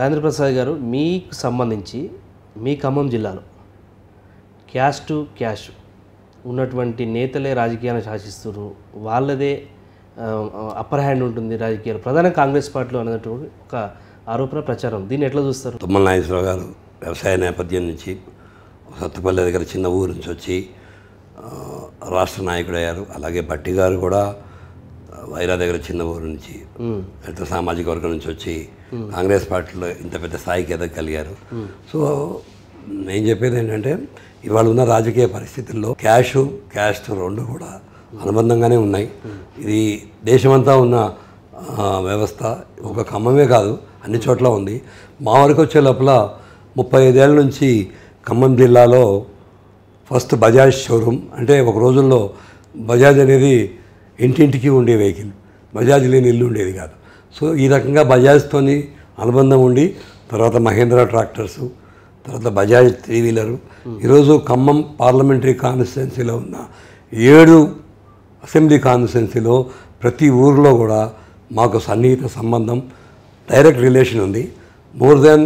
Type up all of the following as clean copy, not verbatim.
రాజేంద్ర ప్రసాద్ గారు, మీకు సంబంధించి మీ ఖమ్మం జిల్లాలో క్యాష్ టు క్యాష్ ఉన్నటువంటి నేతలే రాజకీయాలను శాసిస్తున్నారు, వాళ్ళదే అప్పర్ హ్యాండ్ ఉంటుంది రాజకీయాలు, ప్రధాన కాంగ్రెస్ పార్టీలో అన్నటువంటి ఒక ఆరోపణ ప్రచారం. దీన్ని ఎట్లా చూస్తారు? తుమ్మల నాగేశ్వరరావు గారు వ్యవసాయ నేపథ్యం నుంచి సత్తుపల్లి దగ్గర చిన్న ఊరు నుంచి వచ్చి రాష్ట్ర నాయకుడు అయ్యారు. అలాగే భట్టి గారు కూడా వైరా దగ్గర చిన్న ఊరు నుంచి అయితే సామాజిక వర్గం నుంచి వచ్చి కాంగ్రెస్ పార్టీలో ఇంత పెద్ద స్థాయికి ఎదగలిగారు. సో నేను చెప్పేది ఏంటంటే ఇవాళ ఉన్న రాజకీయ పరిస్థితుల్లో క్యాస్ట్ రెండు కూడా అనుబంధంగానే ఉన్నాయి. ఇది దేశమంతా ఉన్న వ్యవస్థ, ఒక ఖమ్మమే కాదు అన్ని చోట్ల ఉంది. మా వరకు వచ్చే లోపల 35 ఏళ్ళ నుంచి ఖమ్మం జిల్లాలో ఫస్ట్ బజాజ్ షోరూమ్, అంటే ఒక రోజుల్లో బజాజ్ అనేది ఇంటింటికి ఉండే వెహికల్, బజాజ్ లేని ఇల్లు ఉండేది కాదు. సో ఈ రకంగా బజాజ్తోని అనుబంధం ఉండి తర్వాత మహేంద్ర ట్రాక్టర్సు, తర్వాత బజాజ్ 3 వీలరు. ఈరోజు ఖమ్మం పార్లమెంటరీ కాన్స్టిట్యున్సీలో ఉన్న 7 అసెంబ్లీ కాన్స్టిట్యున్సీలో ప్రతి ఊరిలో కూడా మాకు సన్నిహిత సంబంధం, డైరెక్ట్ రిలేషన్ ఉంది. మోర్ దెన్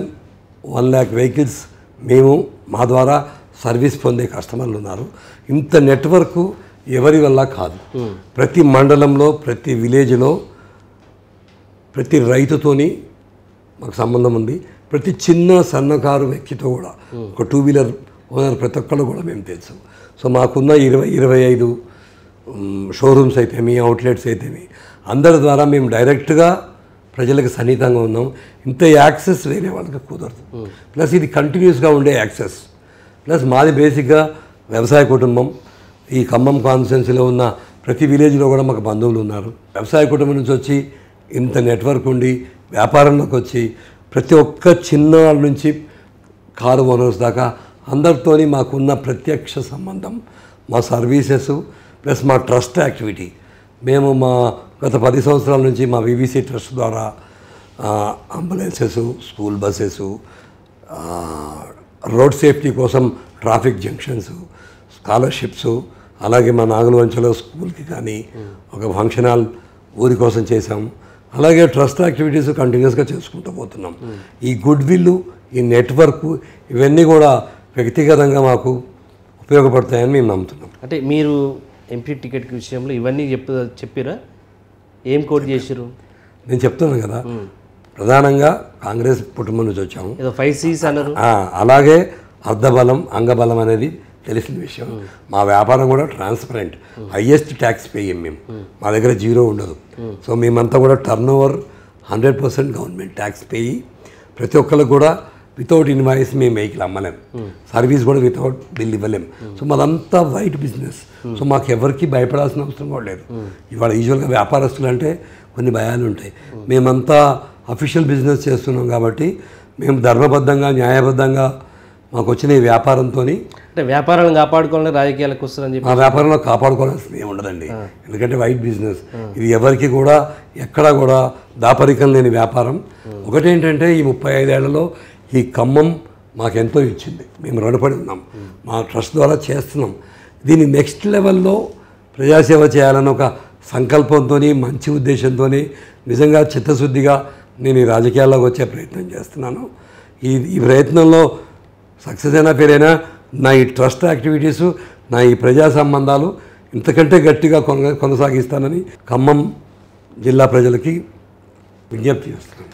1 lakh వెహికల్స్ మేము మా ద్వారా సర్వీస్ పొందే కస్టమర్లు ఉన్నారు. ఇంత నెట్వర్క్ ఎవరి వల్ల కాదు. ప్రతి మండలంలో, ప్రతి విలేజ్లో, ప్రతి రైతుతోని మాకు సంబంధం ఉంది. ప్రతి చిన్న సన్నకారు వ్యక్తితో కూడా, ఒక 2 వీలర్ ఓనర్ ప్రతి ఒక్కళ్ళు కూడా మేము తెలుసు. సో మాకున్న 20-25 షోరూమ్స్ అయితేమి, అవుట్లెట్స్ అయితేమి, అందరి ద్వారా మేము డైరెక్ట్గా ప్రజలకు సన్నిహితంగా ఉన్నాం. ఇంత యాక్సెస్ వేరే వాళ్ళకి కుదరదు. ప్లస్ ఇది కంటిన్యూస్గా ఉండే యాక్సెస్. ప్లస్ మాది బేసిక్గా వ్యవసాయ కుటుంబం. ఈ ఖమ్మం కాన్స్టిట్యున్సీలో ఉన్న ప్రతి విలేజ్లో కూడా మాకు బంధువులు ఉన్నారు. వ్యవసాయ కుటుంబం నుంచి వచ్చి ఇంత నెట్వర్క్ ఉండి వ్యాపారంలోకి వచ్చి ప్రతి ఒక్క చిన్నవాళ్ళ నుంచి కారు ఓనర్స్ దాకా అందరితోని మాకున్న ప్రత్యక్ష సంబంధం, మా సర్వీసెస్ ప్లస్ మా ట్రస్ట్ యాక్టివిటీ. మేము మా గత 10 సంవత్సరాల నుంచి మా వివిసి ట్రస్ట్ ద్వారా ambulances, school buses, road safety కోసం ట్రాఫిక్ జంక్షన్స్, స్కాలర్షిప్స్, అలాగే మా నాగులవంచలో స్కూల్కి కానీ ఒక ఫంక్షన్ హాల్ ఊరి కోసం చేసాం. అలాగే ట్రస్ట్ యాక్టివిటీస్ కంటిన్యూస్గా చేసుకుంటూ పోతున్నాం. ఈ గుడ్ విల్, ఈ నెట్వర్క్, ఇవన్నీ కూడా వ్యక్తిగతంగా మాకు ఉపయోగపడతాయని మేము నమ్ముతున్నాం. అంటే మీరు ఎంపీ టికెట్ విషయంలో ఇవన్నీ చెప్పిరా? ఏం కోట్ చేసారు? నేను చెప్తున్నాను కదా, ప్రధానంగా కాంగ్రెస్ కుటుంబం నుంచి వచ్చాము. 5 C's అన్నారు. అలాగే అర్ధబలం, అంగబలం అనేది తెలిసిన విషయం. మా వ్యాపారం కూడా ట్రాన్స్పరెంట్, హయ్యెస్ట్ ట్యాక్స్ పేయం మేము. మా దగ్గర జీరో ఉండదు. సో మేమంతా కూడా turnover 100% government tax payee. ప్రతి ఒక్కరికి కూడా వితౌట్ ఇన్వాయిస్ మేము వెహికల్ అమ్మలేం, సర్వీస్ కూడా వితౌట్ బిల్ ఇవ్వలేం. సో మాదంతా వైట్ బిజినెస్. సో మాకు ఎవరికి భయపడాల్సిన అవసరం కూడా లేదు. ఇవాళ యూజువల్గా వ్యాపారస్తులు అంటే కొన్ని భయాలు ఉంటాయి. మేమంతా అఫీషియల్ బిజినెస్ చేస్తున్నాం కాబట్టి మేము ధర్మబద్ధంగా, న్యాయబద్ధంగా మాకు వచ్చిన ఈ వ్యాపారంతో, అంటే వ్యాపారాలను కాపాడుకోవాలని రాజకీయాలకు వస్తుందని చెప్పి ఆ వ్యాపారంలో కాపాడుకోవాల్సింది ఏమి ఉండదండి. ఎందుకంటే వైట్ బిజినెస్ ఇది ఎవరికి కూడా ఎక్కడా కూడా దాపరికం లేని వ్యాపారం. ఒకటేంటంటే ఈ 35 ఏళ్లలో ఈ ఖమ్మం మాకెంతో ఇచ్చింది, మేము రుణపడి ఉన్నాం. మా ట్రస్ట్ ద్వారా చేస్తున్నాం. దీన్ని నెక్స్ట్ లెవెల్లో ప్రజాసేవ చేయాలని ఒక సంకల్పంతో, మంచి ఉద్దేశంతో, నిజంగా చిత్తశుద్ధిగా నేను ఈ రాజకీయాల్లోకి వచ్చే ప్రయత్నం చేస్తున్నాను. ఈ ప్రయత్నంలో సక్సెస్ అయినా పేరైనా నా ఈ ట్రస్ట్ యాక్టివిటీసు, నా ఈ ప్రజా సంబంధాలు ఇంతకంటే గట్టిగా కొనసాగిస్తానని ఖమ్మం జిల్లా ప్రజలకి విజ్ఞప్తి చేస్తున్నాను.